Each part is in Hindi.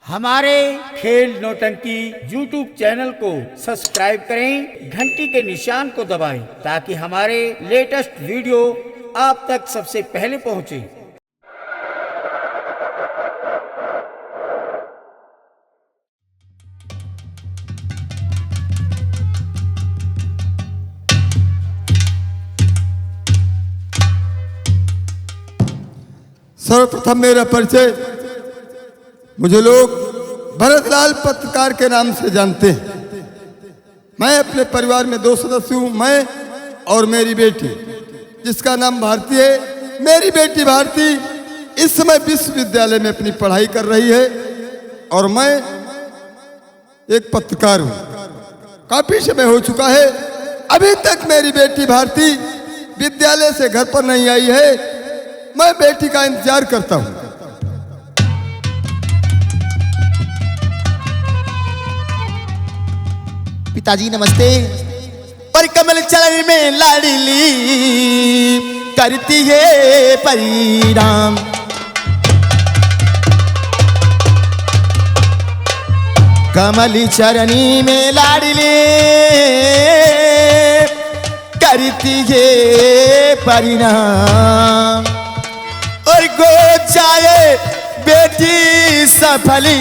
हमारे खेल नौटंकी YouTube चैनल को सब्सक्राइब करें, घंटी के निशान को दबाएं ताकि हमारे लेटेस्ट वीडियो आप तक सबसे पहले पहुंचे। सर्वप्रथम मेरा परिचय, मुझे लोग भरतलाल पत्रकार के नाम से जानते हैं। मैं अपने परिवार में 2 सदस्य हूँ, मैं और मेरी बेटी जिसका नाम भारती है। मेरी बेटी भारती इस समय विश्वविद्यालय में अपनी पढ़ाई कर रही है और मैं एक पत्रकार हूँ। काफी समय हो चुका है, अभी तक मेरी बेटी भारती विद्यालय से घर पर नहीं आई है। मैं बेटी का इंतजार करता हूँ। पिताजी नमस्ते। पर कमल चलन में लाडली करती है परिणाम। कमल चरनी में लाडली करती है परिणाम। और गो जाए बेटी सफली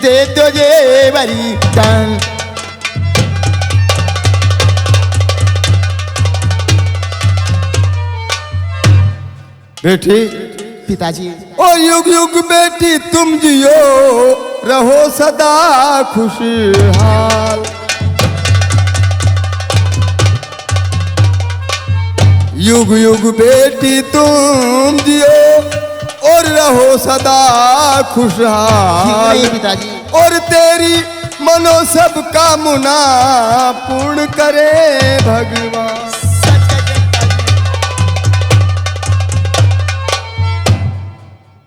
दे दो ये वरदान। बेटी पिताजी ओ युग युग बेटी तुम जियो, रहो सदा खुशहाल। युग युग बेटी तुम जियो और रहो सदा खुशहाल। पिताजी और तेरी मनो सब कामना पूर्ण करे भगवान।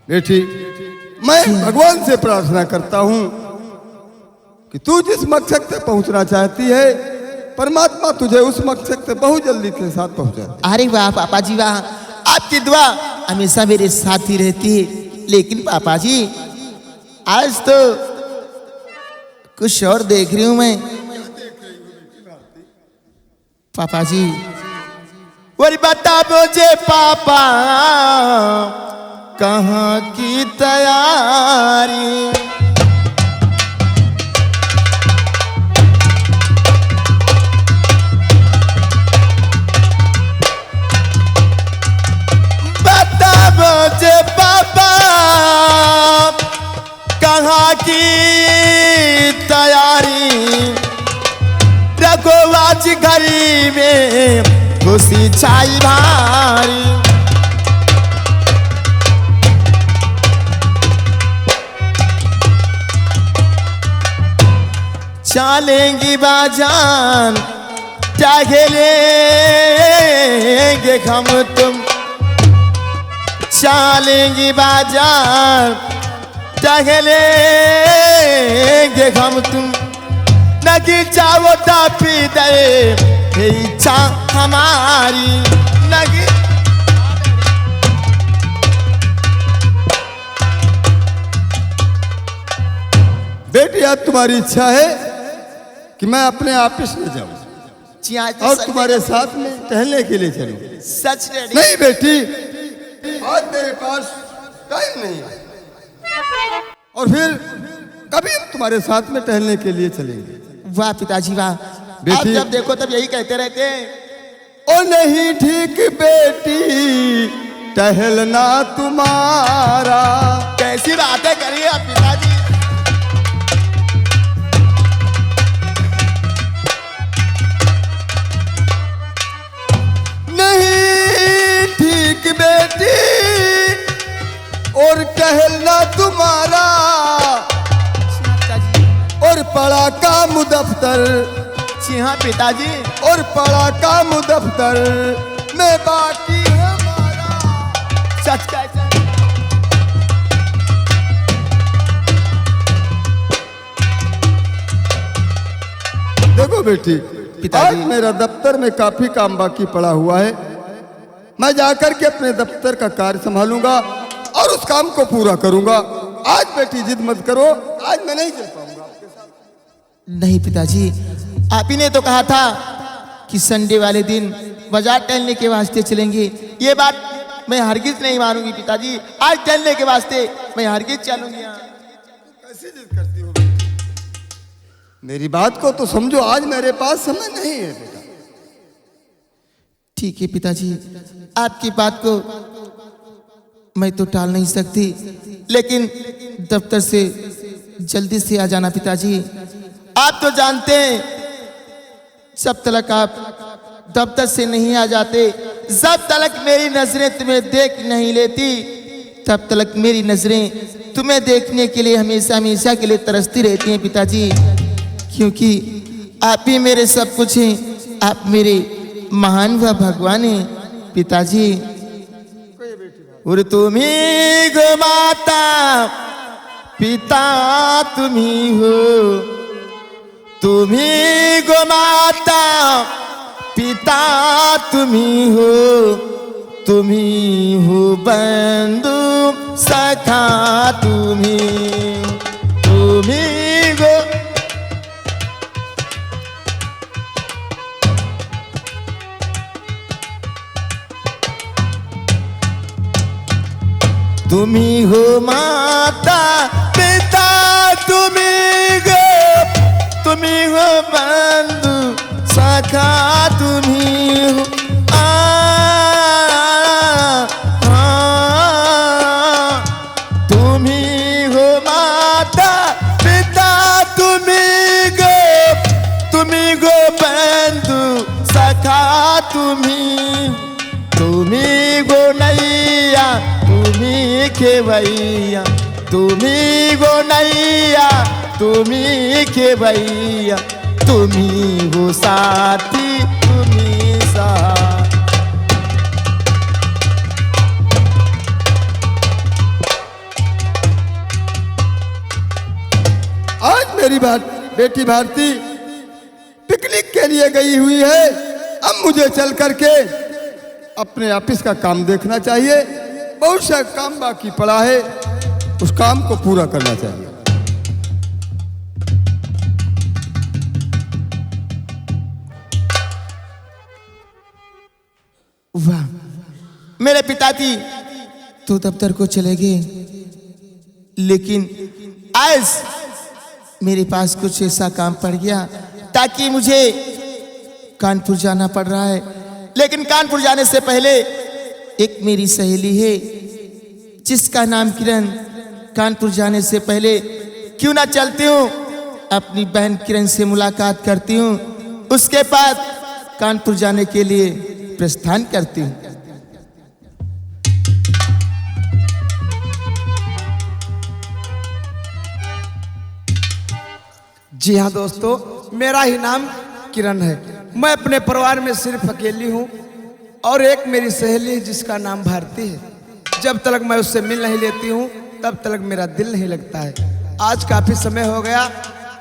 बेटी मैं भगवान से प्रार्थना करता हूं कि तू जिस मकसद तक पहुंचना चाहती है, परमात्मा तुझे उस मकसद तक बहुत जल्दी के साथ पहुंचा। अरे वाह पापा जी वाह, आपकी दुआ हमेशा मेरे साथ ही रहती है। लेकिन पापा जी आज तो कुछ और देख रही हूं मैं। पापा जी और बता मुझे पापा कहाँ की तैयारी। बता मुझे पापा कहाँ की तैयारी। रखो आज घड़ी में खुशी छाई भारी। चलेंगी बाजान टहलेंगे हम तुम। चलेंगी बाजार टहलेंगे हम तुम। नगी चाहो तापी दे इच्छा हमारी। नगी बेटी आज तुम्हारी इच्छा है कि मैं अपने ऑफिस में जाऊं और तुम्हारे साथ में टहलने के लिए चलूं। सच नहीं बेटी, आज मेरे पास टाइम नहीं है और फिर कभी हम तुम्हारे साथ में टहलने के लिए चलेंगे। वाह पिताजी वाह, बेटी आप जब देखो तब यही कहते रहते हैं। ओ नहीं ठीक बेटी टहलना तुम्हारा। कैसी बातें करिए आप पिताजी। नहीं ठीक बेटी और टहलना तुम्हारा। और पढ़ा काम दफ्तर। जी हाँ पिताजी। और पढ़ा काम दफ्तर में बाकी हमारा। सच कहते हैं। देखो बेटी आज मेरा दफ्तर में काफी काम बाकी पड़ा हुआ है। मैं जाकर के अपने दफ्तर का कार्य संभालूंगा और उस काम को पूरा करूंगा। आज बेटी जिद मत करो, आज मैं नहीं चल पाऊंगा आपके साथ। नहीं पिताजी, आप ही ने तो कहा था कि संडे वाले दिन बाजार टहलने के वास्ते चलेंगे। ये बात मैं हरगिज नहीं मानूंगी पिताजी। आज टहलने के वास्ते मैं हरगिज चलूंगी। कैसे जिद करती हो बेटी? मेरी बात को तो समझो, आज मेरे पास समय नहीं है बेटा। ठीक है पिताजी, आपकी बात को मैं तो टाल नहीं सकती, लेकिन दफ्तर से जल्दी से आ जाना पिताजी। आप तो जानते हैं जब तक आप दफ्तर से नहीं आ जाते, जब तक मेरी नजरें तुम्हें देख नहीं लेती, तब तक मेरी नजरें तुम्हें देखने के लिए हमेशा हमेशा के लिए तरसती रहती हैं पिताजी। क्योंकि आप ही मेरे सब कुछ हैं, आप मेरे महान व भगवान हैं पिताजी। और तुम्ही गो माता पिता तुम्ही हो, तुम्ही गो माता पिता तुम्ही हो, तुम्ही हो बंधु सखा तुम्ही, तुम्ही गो तुम्ही हो माता पिता तुम्ही हो बंधु सखा तुम्ही हो। तुम्ही हो माता पिता तुम्ही गो बंधु सखा तुम्ही गो नैया तुम्ही खेवैया, तुम्ही गो नैया तुम्ही खेवैया, तुम्ही हो साथी तुम्ही साथ। आज मेरी बेटी भारती पिकनिक के लिए गई हुई है। अब मुझे चल करके अपने ऑफिस का काम देखना चाहिए। बहुत सा काम बाकी पड़ा है, उस काम को पूरा करना चाहिए। वाह, मेरे पिताजी तो दफ्तर को चले गए, लेकिन आज मेरे पास कुछ ऐसा काम पड़ गया ताकि मुझे कानपुर जाना पड़ रहा है। लेकिन कानपुर जाने से पहले एक मेरी सहेली है जिसका नाम किरण, कानपुर जाने से पहले क्यों ना चलती हूँ अपनी बहन किरण से मुलाकात करती हूँ, उसके बाद कानपुर जाने के लिए प्रस्थान करती हूँ। जी हाँ दोस्तों, मेरा ही नाम किरण है। मैं अपने परिवार में सिर्फ अकेली हूँ और एक मेरी सहेली है जिसका नाम भारती है। जब तक मैं उससे मिल नहीं लेती हूँ तब तक मेरा दिल नहीं लगता है। आज काफ़ी समय हो गया,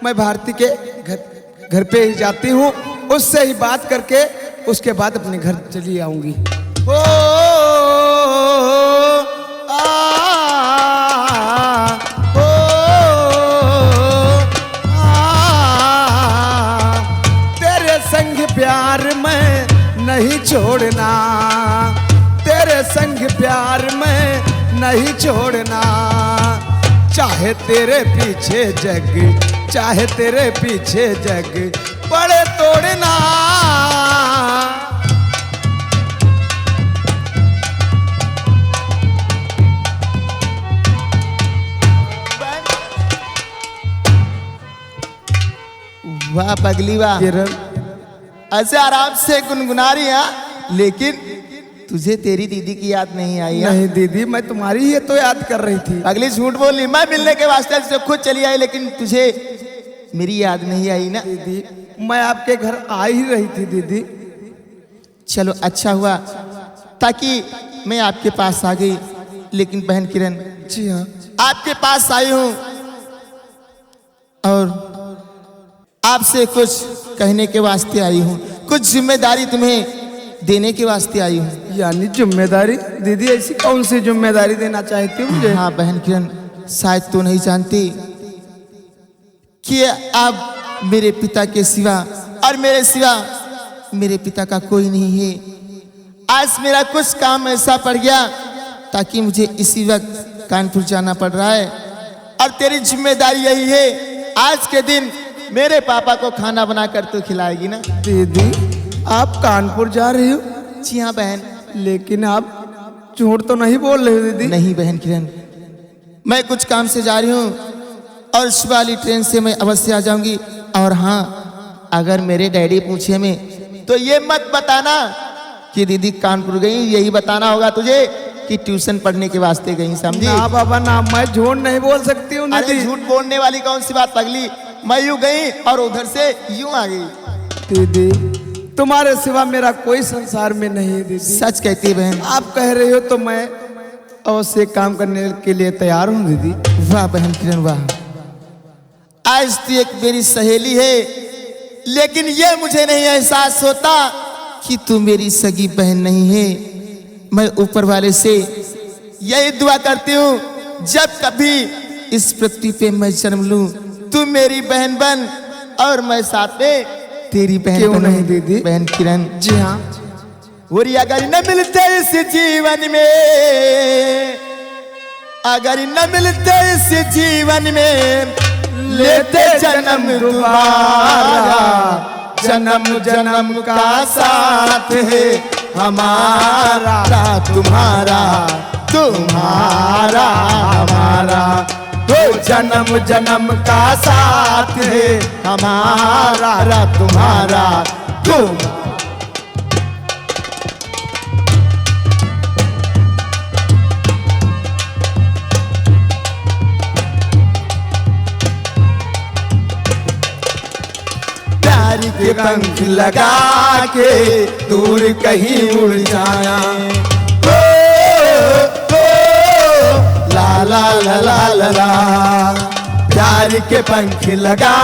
मैं भारती के घर पे ही जाती हूँ, उससे ही बात करके उसके बाद अपने घर चली आऊँगी। तेरे संग प्यार में नहीं छोड़ना, तेरे संग प्यार में नहीं छोड़ना, चाहे तेरे पीछे जग, चाहे तेरे पीछे जग बड़े तोड़ना। वाह पगली वाह, किरण ऐसे आराम से गुनगुना रही है, लेकिन तुझे तेरी दीदी की याद नहीं आई है? नहीं दीदी, मैं तुम्हारी ही तो याद कर रही थी। अगली झूठ बोल रही, मैं मिलने के वास्ते से खुद चली आई, लेकिन तुझे मेरी याद नहीं आई ना? दीदी मैं आपके घर आ ही रही थी दीदी। चलो अच्छा हुआ ताकि मैं आपके पास आ गई। लेकिन बहन किरण, जी हाँ, आपके पास आई हूँ और आपसे कुछ कहने के वास्ते आई हूँ, कुछ जिम्मेदारी तुम्हें देने के वास्ते आई हूँ। यानी जिम्मेदारी? दीदी ऐसी कौन सी जिम्मेदारी देना चाहती हो मुझे? हाँ बहन किरण, शायद तू नहीं जानती कि अब मेरे पिता के सिवा और मेरे सिवा मेरे पिता का कोई नहीं है। आज मेरा कुछ काम ऐसा पड़ गया ताकि मुझे इसी वक्त कानपुर जाना पड़ रहा है और तेरी जिम्मेदारी यही है, आज के दिन मेरे पापा को खाना बनाकर तू खिलाएगी ना। दीदी आप कानपुर जा रही हो? जी हाँ बहन। लेकिन आप झूठ तो नहीं बोल रहे हो दीदी? नहीं बहन किरण, मैं कुछ काम से जा रही हूँ और सुबह वाली ट्रेन से मैं अवश्य आ जाऊंगी। और हाँ, अगर मेरे डैडी पूछे मैं तो ये मत बताना कि दीदी कानपुर गई, यही बताना होगा तुझे कि ट्यूशन पढ़ने के वास्ते गई, समझी? ना बाबा ना, मैं झूठ नहीं बोल सकती हूँ अरे दीदी। झूठ बोलने वाली कौन सी बात पगली, मैं यूं गई और उधर से यूं आ गई। दीदी तुम्हारे सिवा मेरा कोई संसार में नहीं है दीदी। सच कहती है बहन। आप कह रही हो तो मैं अवश्य काम करने के लिए तैयार हूँ दीदी। वाह बहन किरण वाह, आज तू एक मेरी सहेली है, लेकिन ये मुझे नहीं एहसास होता कि तू मेरी सगी बहन नहीं है। मैं ऊपर वाले से यही दुआ करती हूँ, जब कभी इस पृथ्वी पे मैं जन्म लूं तू मेरी बहन बन और मैं साथ में तेरी बहन क्यों बनूं। नहीं दीदी? बहन किरण जी हाँ। और अगर न मिलते इस जीवन में, अगर न मिलते इस जीवन में, लेते जन्म दोबारा, जन्म जन्म का साथ है हमारा तुम्हारा, तुम्हारा हमारा, तो जन्म जन्म का साथ है हमारा तुम्हारा तुम। प्यार के पंख लगा के दूर कहीं उड़ जाया, ला ला ला ला ला ला। प्यार के पंख लगा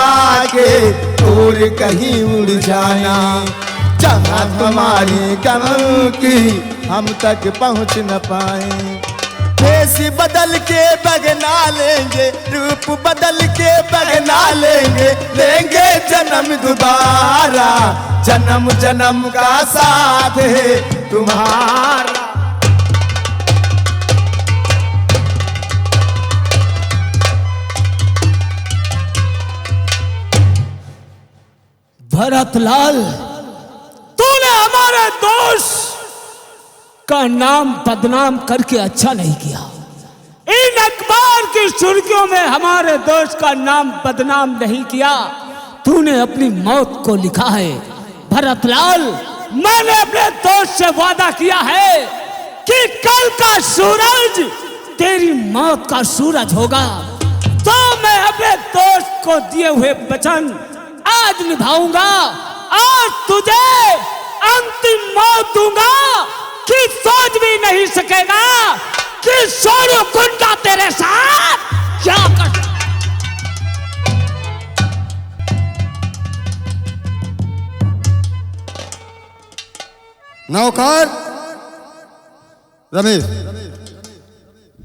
के दूर कहीं उड़ जाना, जहाँ तुम्हारी गम की हम तक पहुँच न पाए। भेष बदल के बगना लेंगे, रूप बदल के बगना लेंगे, लेंगे जन्म दोबारा, जन्म जन्म का साथ है तुम्हारा। भरतलाल, तूने हमारे दोस्त का नाम बदनाम करके अच्छा नहीं किया। इन अखबार की सुर्खियों में हमारे दोस्त का नाम बदनाम नहीं किया, तूने अपनी मौत को लिखा है। भरतलाल, मैंने अपने दोस्त से वादा किया है कि कल का सूरज तेरी मौत का सूरज होगा, तो मैं अपने दोस्त को दिए हुए वचन आज निभाऊंगा और तुझे अंतिम मौत दूंगा कि सोच भी नहीं सकेगा कि सोनू गुंडा तेरे साथ क्या कर। नौकर रमेश।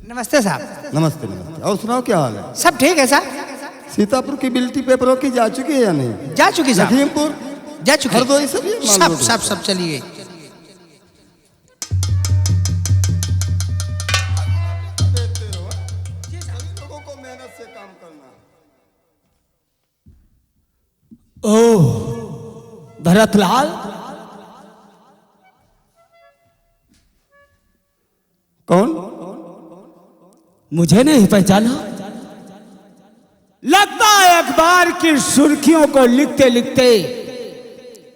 नमस्ते साहब। नमस्ते नमस्ते। और सुनाओ क्या हाल है? सब ठीक है साहब। सीतापुर की बिल्टी पेपरों की जा चुकी है या नहीं? जा चुकी साहब। लखीमपुर जा चुकी। हरदोई सभी सब चलिए। ओह भरतलाल, कौन? मुझे नहीं पहचाना? लगता है अखबार की सुर्खियों को लिखते लिखते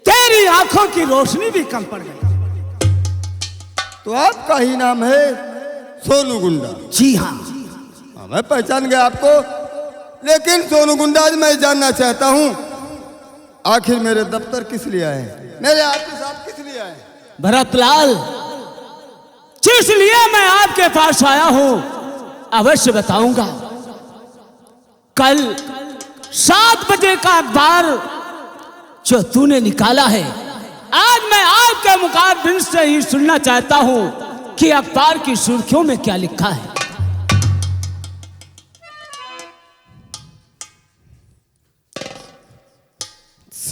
तेरी आंखों की रोशनी भी कम पड़ गई। तो आपका ही नाम है सोनू गुंडा? जी हाँ। हाँ, मैं पहचान गया आपको, लेकिन सोनू गुंडा आज मैं जानना चाहता हूँ, आखिर मेरे दफ्तर किस लिए आए, मेरे आपके साथ किस लिए आए? भरतलाल, जिस लिए मैं आपके पास आया हूं अवश्य बताऊंगा। कल 7 बजे का अखबार जो तूने निकाला है, आज मैं आपके मुखाबिन से ही सुनना चाहता हूं कि अखबार की सुर्खियों में क्या लिखा है।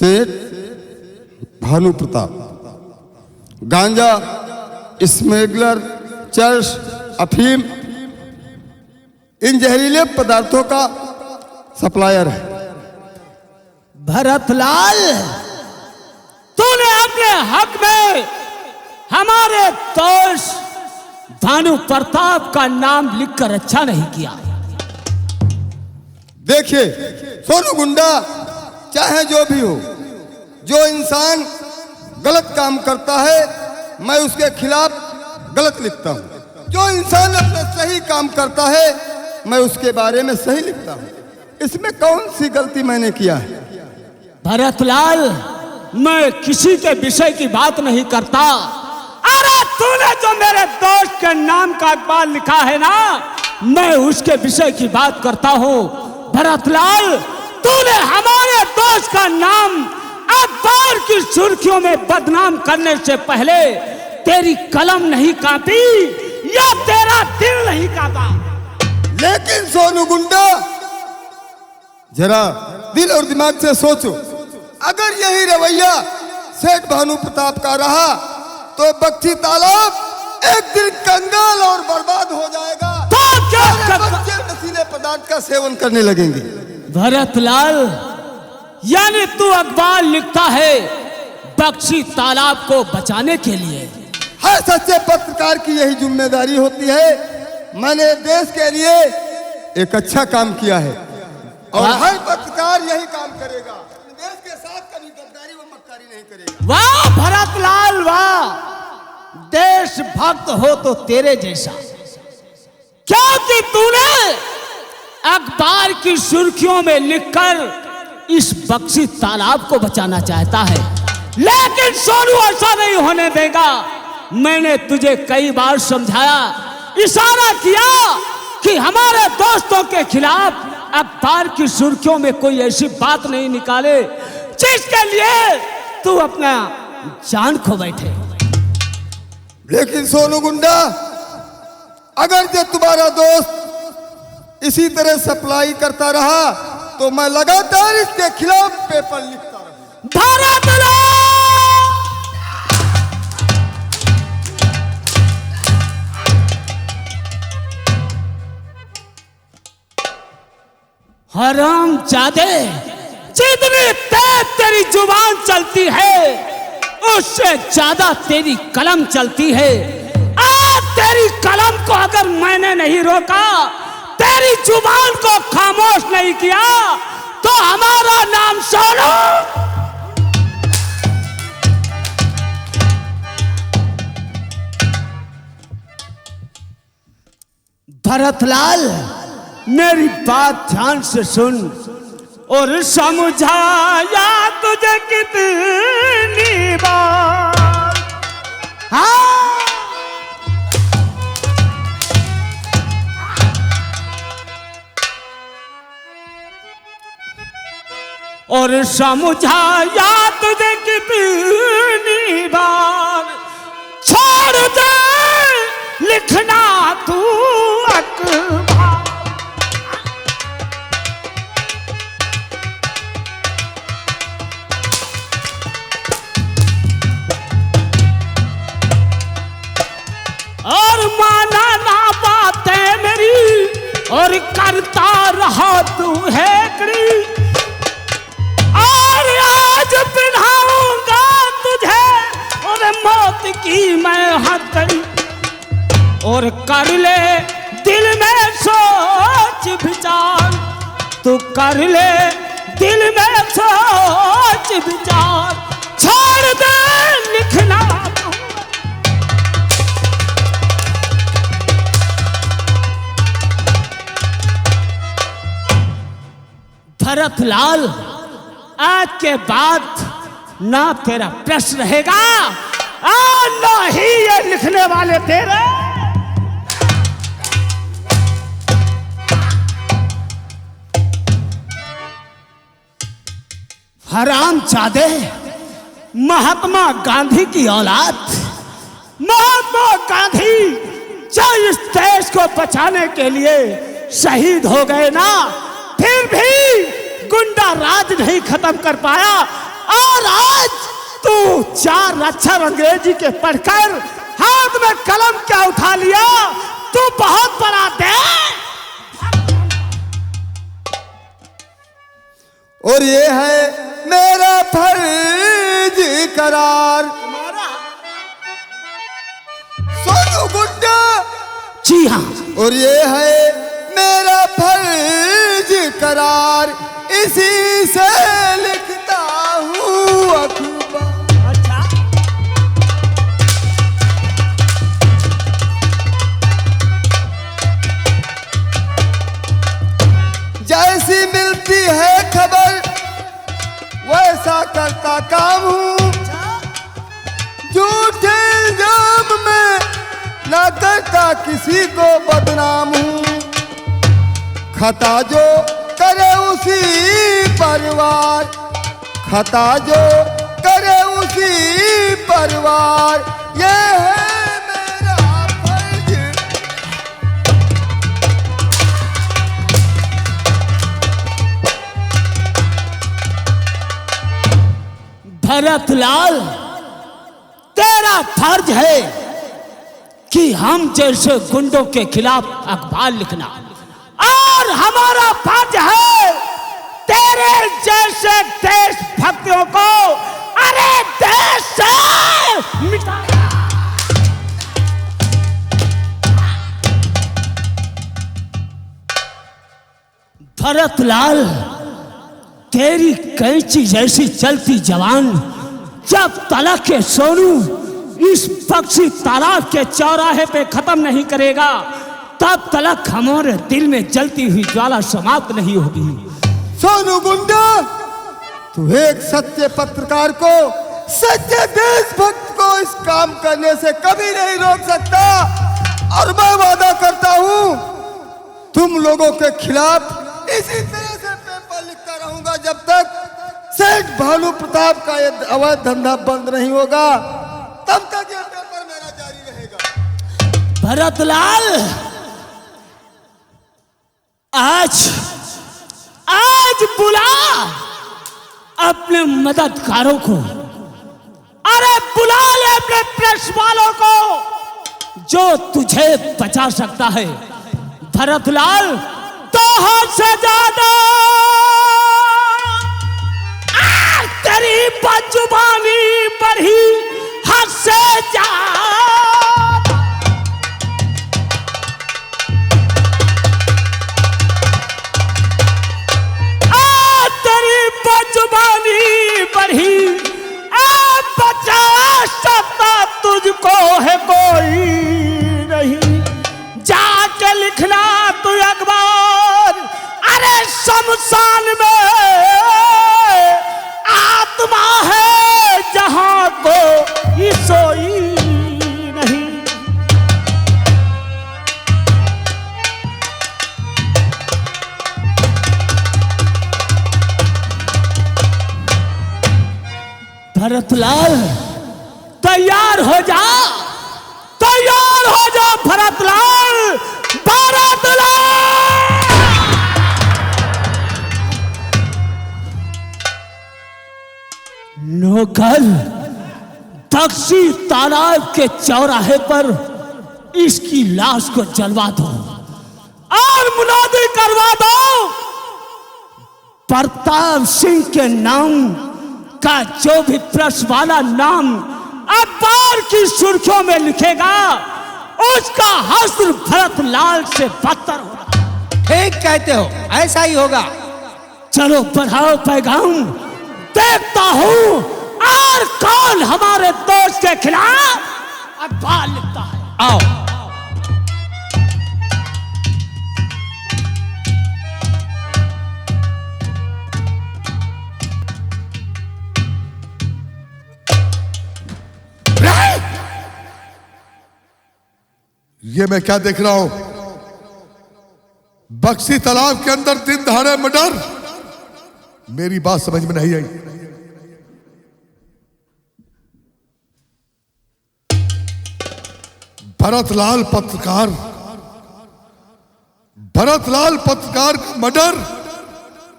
सेठ भानु प्रताप, गांजा, स्मगलर, चर्च, अफीम, इन जहरीले पदार्थों का सप्लायर है। भरतलाल, तूने अपने हक में हमारे दोस्त भानु प्रताप का नाम लिखकर अच्छा नहीं किया। देखिए सोनू गुंडा, चाहे जो भी हो, जो इंसान गलत काम करता है मैं उसके खिलाफ गलत लिखता हूँ। जो इंसान अपना सही काम करता है मैं उसके बारे में सही लिखता हूँ। इसमें कौन सी गलती मैंने किया है? भरतलाल, मैं किसी के विषय की बात नहीं करता। अरे तूने जो मेरे दोस्त के नाम का अखबार लिखा है ना, मैं उसके विषय की बात करता हूँ। भरतलाल, तूने हमारे दोस्त का नाम अखबार की सुर्खियों में बदनाम करने से पहले तेरी कलम नहीं कांपी या तेरा दिल नहीं कांपा? लेकिन सोनू गुंडा, जरा दिल और दिमाग से सोचो, अगर यही रवैया सेठ भानु प्रताप का रहा तो बख्शी तालाब एक दिन कंगाल और बर्बाद हो जाएगा। तो क्या बच्चे नशीले पदार्थ का सेवन करने लगेंगे। भरतलाल, यानी तू अखबार लिखता है बख्शी तालाब को बचाने के लिए? हर सच्चे पत्रकार की यही जिम्मेदारी होती है। मैंने देश के लिए एक अच्छा काम किया है और हर पत्रकार यही काम करेगा। देश के साथ कभी गद्दारी व मक्कारी नहीं करेगा। वाह भरतलाल, वाह! देशभक्त हो तो तेरे जैसा। क्योंकि तूने अखबार की सुर्खियों में लिखकर इस बख्शी तालाब को बचाना चाहता है, लेकिन सोनू ऐसा नहीं होने देगा। मैंने तुझे कई बार समझाया, इशारा किया कि हमारे दोस्तों के खिलाफ अखबार की सुर्खियों में कोई ऐसी बात नहीं निकाले जिसके लिए तू अपना जान खो बैठे। लेकिन सोनू गुंडा, अगर जो तुम्हारा दोस्त इसी तरह सप्लाई करता रहा तो मैं लगातार इसके खिलाफ पेपर लिखता रहूंगा। भरतलाल, हरामजादे, जितनी तेज तेरी जुबान चलती है उससे ज्यादा तेरी कलम चलती है। आज तेरी कलम को अगर मैंने नहीं रोका, तेरी जुबान को खामोश नहीं किया, तो हमारा नाम सोनू। भरतलाल, मेरी बात ध्यान से सुन और समझाया तुझे कितनी बार। हाँ, और समझाया तुझे कितनी बार, छोड़ दे लिखना तू अखबार। और माना ना बातें मेरी और करता रहा तू है कड़ी, और आज पिन्हाऊंगा तुझे और मौत की मैं हथकड़ी। और कर ले दिल में सोच विचार, तू कर ले दिल में सोच विचार, छोड़ दे लिखना तू। भरतलाल, आज के बाद ना तेरा प्रश्न रहेगा और ना ही ये लिखने वाले तेरे। हरामजादे, महात्मा गांधी की औलाद, महात्मा गांधी जो इस देश को बचाने के लिए शहीद हो गए ना, फिर भी गुंडा राज नहीं खत्म कर पाया। और आज तू 4 अक्षर अंग्रेजी के पढ़कर हाथ में कलम क्या उठा लिया? तू बहुत बड़ा दे। और ये है मेरा फर्ज करार। सोनू गुंडा। जी हाँ। और ये है मेरा फर्ज करार, इसी से लिखता हूँ अखबार। जैसी मिलती है खबर वैसा करता काम हूँ, झूठे इल्जाम में ना करता किसी को बदनाम हूँ। खता जो करे उसी परिवार, खता जो करे उसी परिवार, ये है मेरा फर्ज। भरतलाल, तेरा फर्ज है कि हम जैसे गुंडों के खिलाफ अखबार लिखना, और हमारा फर्ज है तेरे जैसे देशभक्तों को अरे देश से मिटाना। भरतलाल, तेरी कैंची जैसी चलती जवान जब तलक के सोनू इस पक्षी तालाब के चौराहे पे खत्म नहीं करेगा, तब तलक हमारे दिल में जलती हुई ज्वाला समाप्त नहीं होगी। सोनू गुंडा, तू एक सच्चे पत्रकार को, सच्चे देशभक्त को इस काम करने से कभी नहीं रोक सकता। और मैं वादा करता हूँ तुम लोगों के खिलाफ इसी तरह से पेपर लिखता रहूंगा जब तक सेठ भानु प्रताप का ये अवैध धंधा बंद नहीं होगा, तब तक ये पेपर मेरा जारी रहेगा। भरतलाल, आज बुला अपने मददगारों को, अरे बुला ले अपने प्रेस वालों को जो तुझे बचा सकता है। भरतलाल, तो हद से ज्यादा तेरी बदजुबानी बढ़ी, हद से ज्यादा तेरी बदजुबानी बढ़ी, बचा सकता तुझको है कोई नहीं। जाके लिखना तू अखबार, अरे शमशान में आत्मा है जहां को ये सोई नहीं। भरतलाल, तैयार हो जा, तैयार हो जा भरतलाल, भरतलाल। नौकर, पक्षी तालाब के चौराहे पर इसकी लाश को जलवा दो और मुनादी करवा दो। प्रताप सिंह के नाम का जो भी प्रेस वाला नाम अखबार की सुर्खियों में लिखेगा, उसका हश्र भरतलाल से बदतर होगा। ठीक कहते हो, ऐसा ही होगा। चलो बढ़ाओ पैगाम, देखता हूं और कौन हमारे दोस्त के खिलाफ अखबार लिखता है। आओ। ये मैं क्या देख रहा हूं? बक्सी तालाब के अंदर दिन दहाड़े मर्डर। मेरी बात समझ में नहीं आई। भरतलाल पत्रकार का मर्डर,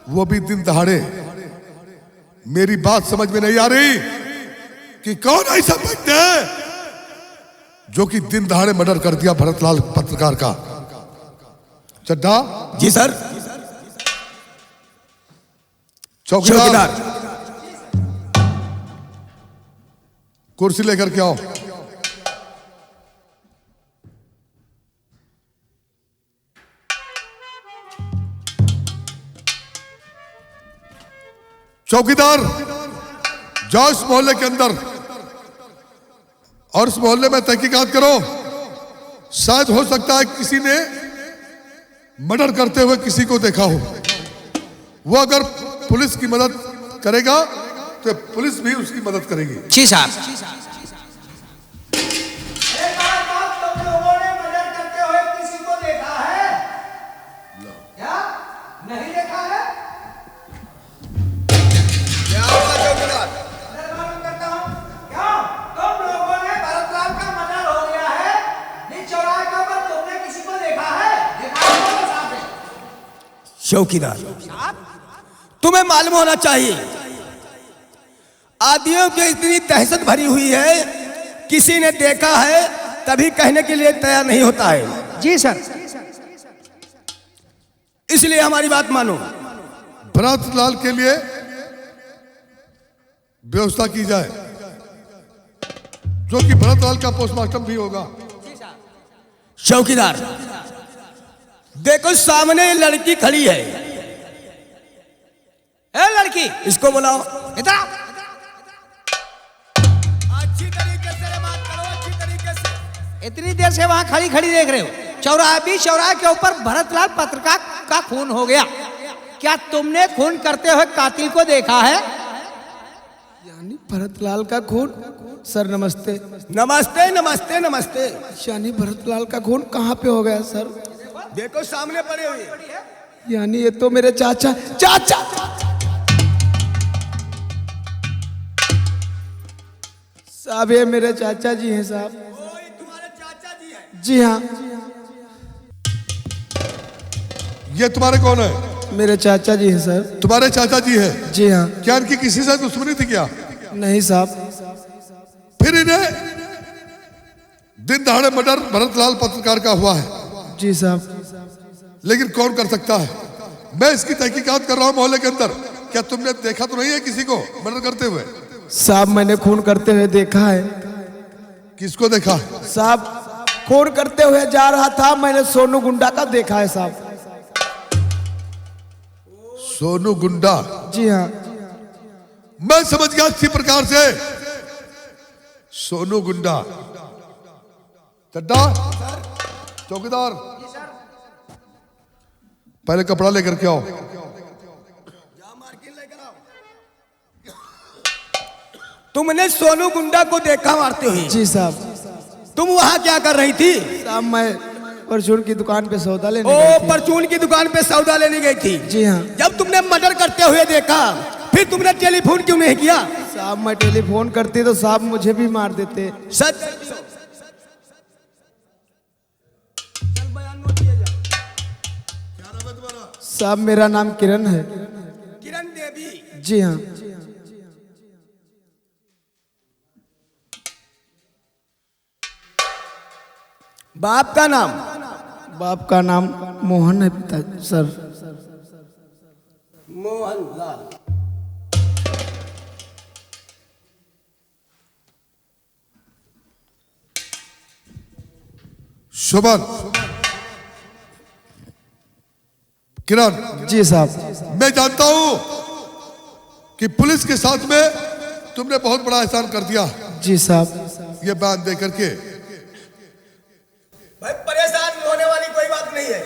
वो भी दिन दहाड़े। मेरी बात समझ में नहीं आ रही कि कौन ऐसा व्यक्ति है जो कि दिन दहाड़े मर्डर कर दिया भरतलाल पत्रकार का? चड्ढा। जी सर। चौकीदार, कुर्सी लेकर के आओ। चौकीदार, जाओ इस मोहल्ले के अंदर और इस मोहल्ले में तहकीकात करो। शायद हो सकता है किसी ने मर्डर करते हुए किसी को देखा हो। वो अगर पुलिस की मदद करेगा तो पुलिस भी उसकी मदद करेगी। जी साहब। चौकीदार, तुम्हें मालूम होना चाहिए आदियों की इतनी दहशत भरी हुई है, किसी ने देखा है तभी कहने के लिए तैयार नहीं होता है। जी सर। इसलिए हमारी बात मानो। भरतलाल के लिए व्यवस्था की जाए, जो कि भरतलाल का पोस्टमार्टम भी होगा। चौकीदार, देखो सामने लड़की खड़ी है। ए लड़की, इसको बुलाओ। इधर आओ। अच्छी तरीके से बात करो, अच्छी तरीके से। इतनी देर से वहां खड़ी खड़ी देख रहे हो? चौराहे के ऊपर भरतलाल पत्रकार का खून हो गया। क्या तुमने खून करते हुए कातिल को देखा है? यानी भरतलाल का खून? सर नमस्ते। नमस्ते नमस्ते नमस्ते। यानी भरतलाल का खून कहाँ पे हो गया सर? देखो सामने पड़े हुए। यानी ये तो मेरे चाचा चाचा साहब, ये मेरे चाचा जी हैं साहब। तुम्हारे चाचा जी हैं? जी हाँ। ये तुम्हारे कौन है? मेरे चाचा जी हैं सर। तुम्हारे चाचा जी हैं? जी हाँ। क्या इनकी किसी से दुश्मनी थी क्या? नहीं साहब। फिर इन्हें दिन दहाड़े मर्डर भरतलाल पत्रकार का हुआ है। जी साहब। लेकिन कौन कर सकता है? मैं इसकी तहकीकात कर रहा हूं मोहल्ले के अंदर। क्या तुमने देखा तो नहीं है किसी को मर्डर करते हुए? साहब मैंने खून करते हुए देखा है। किसको देखा? साहब खून करते हुए जा रहा था, मैंने सोनू गुंडा का देखा है साहब। सोनू गुंडा? जी हाँ। मैं समझ गया अच्छी प्रकार से। सोनू गुंडा। चड्डा, चौकीदार, पहले कपड़ा लेकर के आओ। तुमने सोनू गुंडा को देखा मारते हुए? जी साहब। तुम वहाँ क्या कर रही थी? साहब मैं परचून की दुकान पे सौदा लेने गई थी। परचून की दुकान पे सौदा लेने गई थी? जी हाँ। जब तुमने मर्डर करते हुए देखा, फिर तुमने टेलीफोन क्यों नहीं किया? साहब मैं टेलीफोन करती तो साहब मुझे भी मार देते। सच? साहब मेरा नाम किरण है। किरण देवी? जी हाँ। बाप का नाम? बाप का नाम मोहन है पिता सर। मोहन लाल। शोभन, किरण। जी साहब। मैं जानता हूं कि पुलिस के साथ में तुमने बहुत बड़ा एहसान कर दिया। जी साहब। ये बयान दे करके भाई परेशान होने वाली कोई बात नहीं है।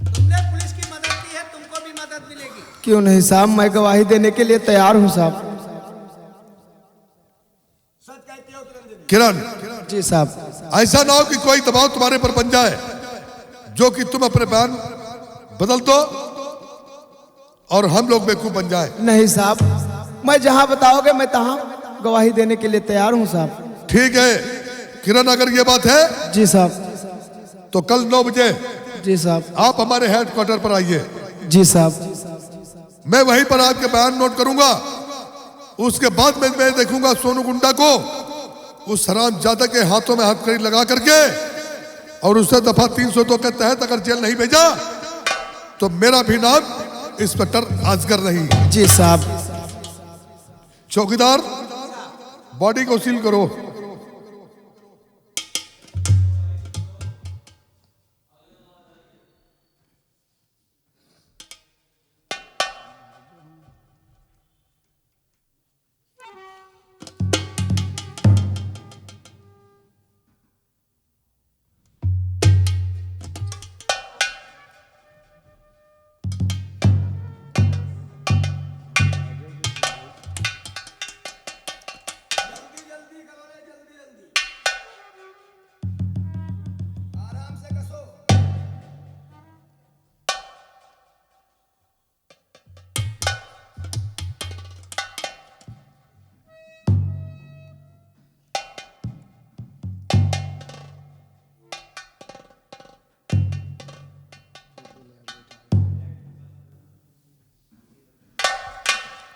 तुमने पुलिस की मदद की है, तुमको भी मदद मिलेगी। क्यों नहीं साहब, मैं गवाही देने के लिए तैयार हूँ साहब। किरण। जी साहब। ऐसा ना हो कि कोई दबाव तुम्हारे पर बन जाए जो कि तुम अपने बयान बदल दो और हम लोग बेवकूफ बन जाए। नहीं साहब, मैं जहां बताओगे मैं तहां गवाही देने के लिए तैयार हूं साहब। ठीक है किरण, अगर ये बात है जी साहब, तो कल 9 बजे जी साहब। आप हमारे हेडक्वार्टर पर आइए। जी साहब। मैं वहीं पर आपके बयान नोट करूंगा। उसके बाद में मैं देखूंगा सोनू गुंडा को उस हरामजादा के हाथों में हथकड़ी लगा करके, और उसे दफा 302 के तहत अगर जेल नहीं भेजा तो मेरा भी नाम इंस्पेक्टर असगर नहीं। जी साहब। चौकीदार, बॉडी को सील करो।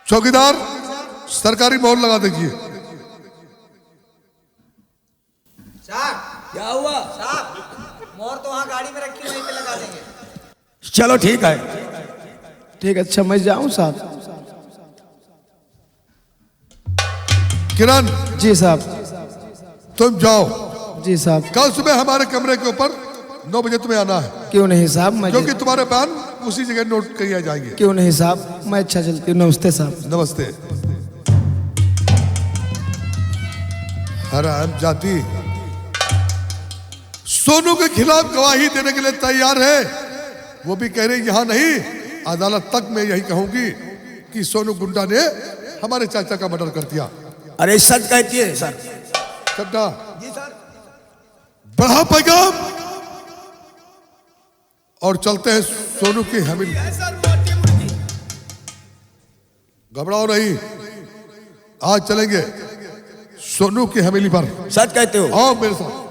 चौकीदार, सरकारी मोहर लगा दीजिए। साहब क्या हुआ? साहब मोहर तो वहाँ गाड़ी में रखी, वहीं पे लगा देंगे। चलो ठीक है। ठीक है, अच्छा मैं जाऊं साहब? किरण, जी साहब। तुम जाओ। जी साहब। कल सुबह हमारे कमरे के ऊपर 9 बजे तुम्हें आना है, क्यों नहीं साहब, मैं क्योंकि तुम्हारे बयान उसी जगह नोट किए जाएंगे। क्यों नहीं साहब, मैं अच्छा चलती हूँ। नमस्ते साहब। नमस्ते। हराम जाति सोनू के खिलाफ गवाही देने के लिए तैयार है। वो भी कह रही यहां नहीं, अदालत तक मैं यही कहूंगी कि सोनू गुंडा ने हमारे चाचा का मर्डर कर दिया। अरे सच कहती है सर। चड्डा बढ़ा पैगाम और चलते हैं सोनू की हवेली। घबराओ नहीं, आज चलेंगे सोनू की हवेली पर। सच कहते हो? आओ मेरे साथ।